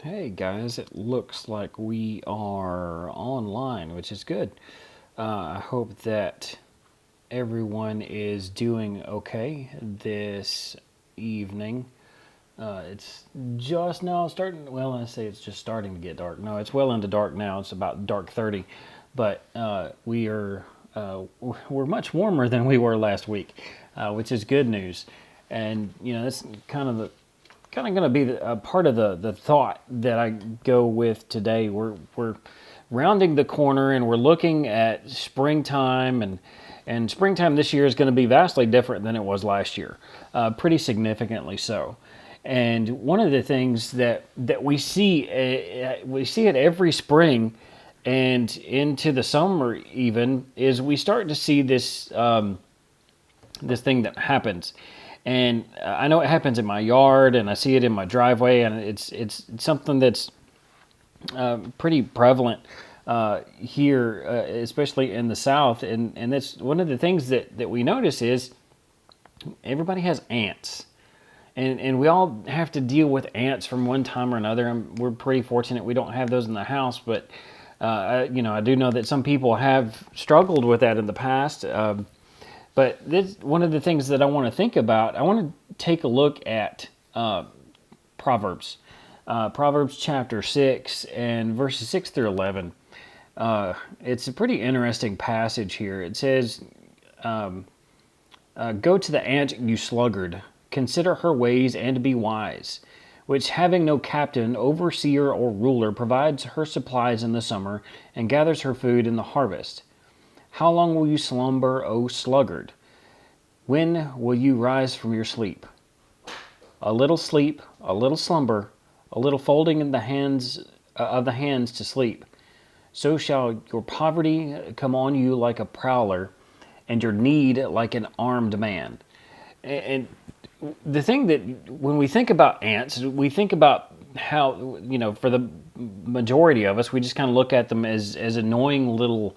Hey guys, it looks like we are online, which is good. I hope that everyone is doing okay this evening. It's just now starting. Well, I say it's just starting to get dark. No, it's well into dark now. It's about dark 30, but we're much warmer than we were last week, which is good news. And that's kind of going to be a part of the thought that I go with today. We're rounding the corner and we're looking at springtime, and springtime this year is going to be vastly different than it was last year, pretty significantly so. And one of the things that we see it every spring and into the summer even is we start to see this thing that happens. And I know it happens in my yard, and I see it in my driveway, and it's something that's pretty prevalent here, especially in the South. And that's one of the things that we notice is everybody has ants. And we all have to deal with ants from one time or another. We're pretty fortunate we don't have those in the house, but I do know that some people have struggled with that in the past. But this one of the things that I want to think about. I want to take a look at Proverbs, Proverbs chapter 6 and verses 6 through 11. It's a pretty interesting passage here. It says, "Go to the ant, you sluggard, consider her ways and be wise, which having no captain, overseer, or ruler, provides her supplies in the summer and gathers her food in the harvest. How long will you slumber, O sluggard? When will you rise from your sleep, a little slumber, a little folding in the hands of the hands to sleep. So shall your poverty come on you like a prowler, and your need like an armed man." And the thing that when we think about ants, we think about how for the majority of us, we just kind of look at them as annoying little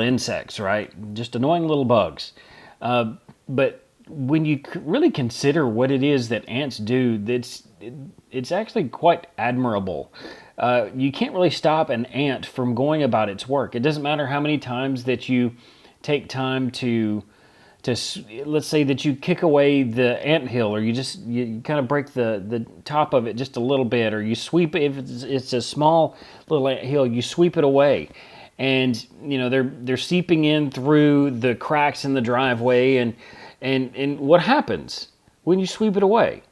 insects, right? Just annoying little bugs. But when you really consider what it is that ants do, it's actually quite admirable. You can't really stop an ant from going about its work. It doesn't matter how many times that you take time to let's say that you kick away the ant hill, or you kind of break the top of it just a little bit, or you sweep it. If it's a small little ant hill, you sweep it away, and they're seeping in through the cracks in the driveway, and what happens when you sweep it away?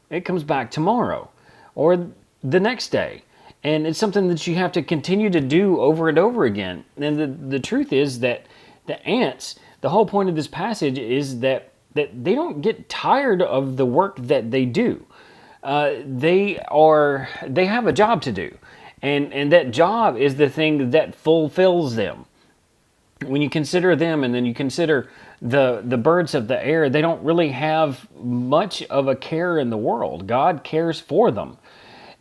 It comes back tomorrow or the next day, and it's something that you have to continue to do over and over again. And the truth is that the ants, the whole point of this passage is that they don't get tired of the work that they do. They have a job to do, and that job is the thing that fulfills them. When you consider them, and then you consider the birds of the air, they don't really have much of a care in the world. God cares for them,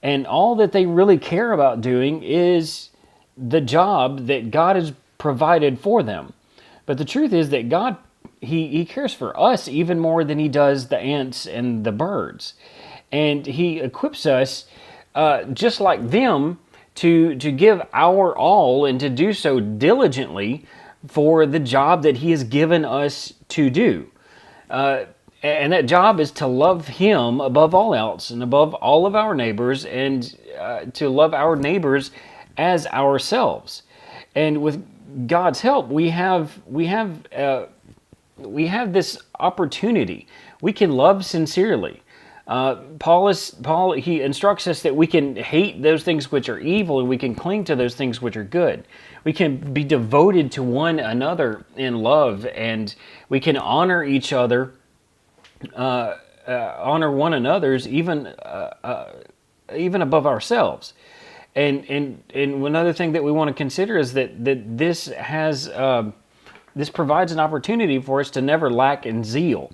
and all that they really care about doing is the job that God has provided for them. But the truth is that God, he cares for us even more than he does the ants and the birds. And he equips us, just like them, to give our all and to do so diligently for the job that he has given us to do. And that job is to love him above all else and above all of our neighbors, and to love our neighbors as ourselves. And with God's help, we have this opportunity. We can love sincerely. Paul, he instructs us that we can hate those things which are evil, and we can cling to those things which are good. We can be devoted to one another in love, and we can honor each other, honor one another's even above ourselves. And another thing that we want to consider is that this provides an opportunity for us to never lack in zeal.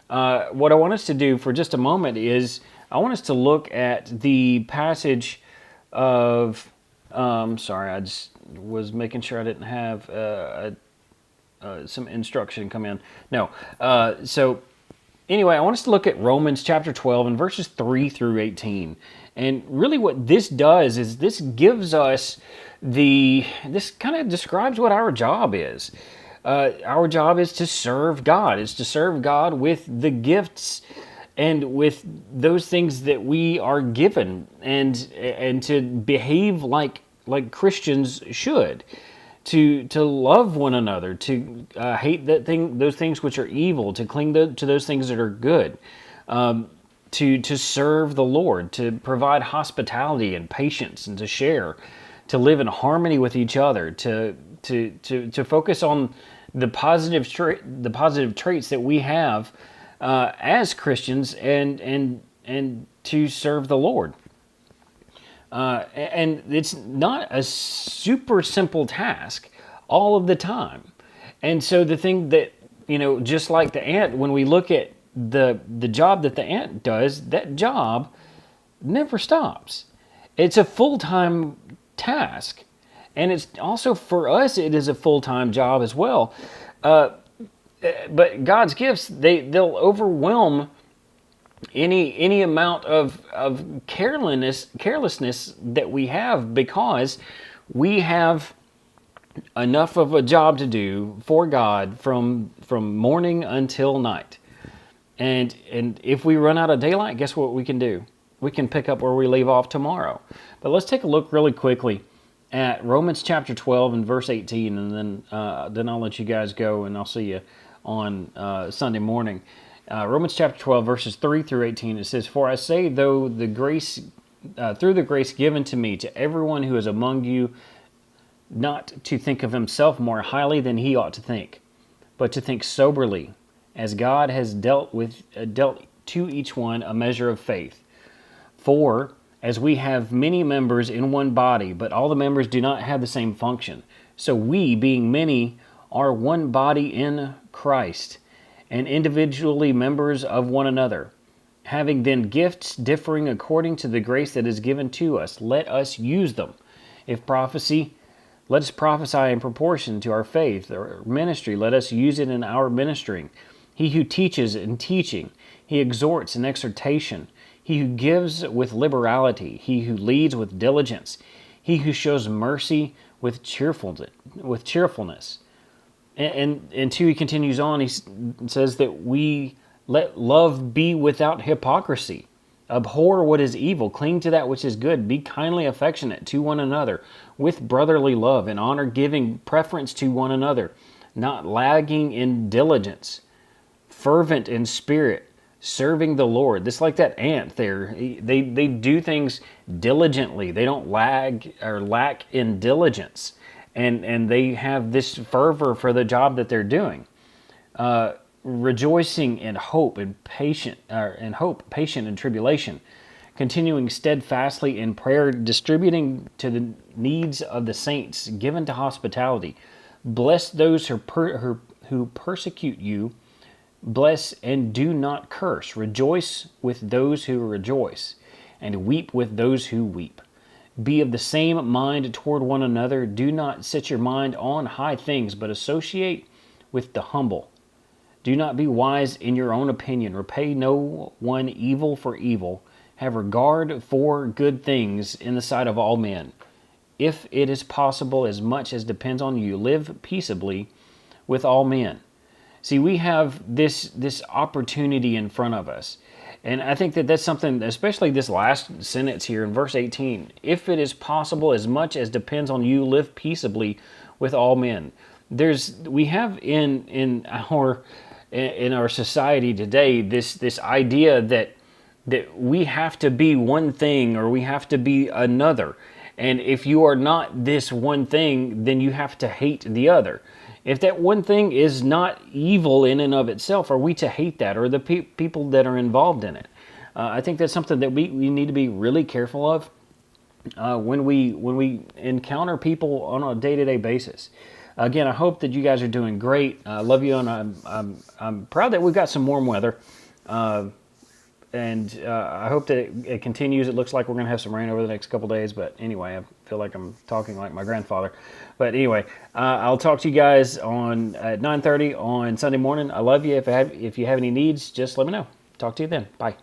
What I want us to do for just a moment is I want us to look at the passage of. Sorry, I just was making sure I didn't have some instruction come in. No. So anyway, I want us to look at Romans chapter 12 and verses 3 through 18. And really what this does is this gives us this kind of describes what our job is. Our job is to serve God. It's to serve God with the gifts and with those things that we are given, and to behave like Christians should, to love one another, to hate those things which are evil, to cling to those things that are good, to serve the Lord, to provide hospitality and patience, and to share, to live in harmony with each other, to focus on the positive traits that we have as Christians, and to serve the Lord. And it's not a super simple task all of the time. And so the thing that, just like the ant, when we look at the job that the ant does, that job never stops. It's a full-time task. And it's also, for us, it is a full-time job as well. But God's gifts, they'll overwhelm any amount of carelessness that we have, because we have enough of a job to do for God from morning until night. And if we run out of daylight, guess what we can do? We can pick up where we leave off tomorrow. But let's take a look really quickly at Romans chapter 12 and verse 18, and then I'll let you guys go, and I'll see you on Sunday morning. Romans chapter 12, verses 3 through 18, it says, "For I say, through the grace given to me, to everyone who is among you, not to think of himself more highly than he ought to think, but to think soberly, as God has dealt to each one a measure of faith. For as we have many members in one body, but all the members do not have the same function, so we, being many, are one body in Christ, and individually members of one another. Having then gifts differing according to the grace that is given to us, let us use them. If prophecy, let us prophesy in proportion to our faith. Or ministry, let us use it in our ministering. He who teaches in teaching, he exhorts in exhortation. He who gives with liberality, he who leads with diligence, he who shows mercy with cheerfulness. And two, he continues on, he says that we let love be without hypocrisy. Abhor what is evil, cling to that which is good, be kindly affectionate to one another with brotherly love and honor, giving preference to one another, not lagging in diligence, fervent in spirit, serving the Lord. Just like that ant there, they do things diligently. They don't lag or lack in diligence. And they have this fervor for the job that they're doing. Rejoicing in hope and patient in tribulation, continuing steadfastly in prayer, distributing to the needs of the saints, given to hospitality. Bless those who persecute you. Bless and do not curse. Rejoice with those who rejoice, and weep with those who weep. Be of the same mind toward one another. Do not set your mind on high things, but associate with the humble. Do not be wise in your own opinion. Repay no one evil for evil. Have regard for good things in the sight of all men. If it is possible, as much as depends on you, live peaceably with all men. See, we have this opportunity in front of us. And I think that that's something, especially this last sentence here in verse 18. If it is possible, as much as depends on you, live peaceably with all men. We have in our society today this idea that we have to be one thing or we have to be another. And if you are not this one thing, then you have to hate the other. If that one thing is not evil in and of itself, are we to hate that, or the people that are involved in it? I think that's something that we need to be really careful of when we encounter people on a day-to-day basis. Again, I hope that you guys are doing great. I love you, and I'm proud that we've got some warm weather. and I hope that it continues. It looks like we're going to have some rain over the next couple days, but anyway, I feel like I'm talking like my grandfather. But anyway, I'll talk to you guys on at 9:30 on Sunday morning. I love you. If you have any needs, just let me know. Talk to you then. Bye.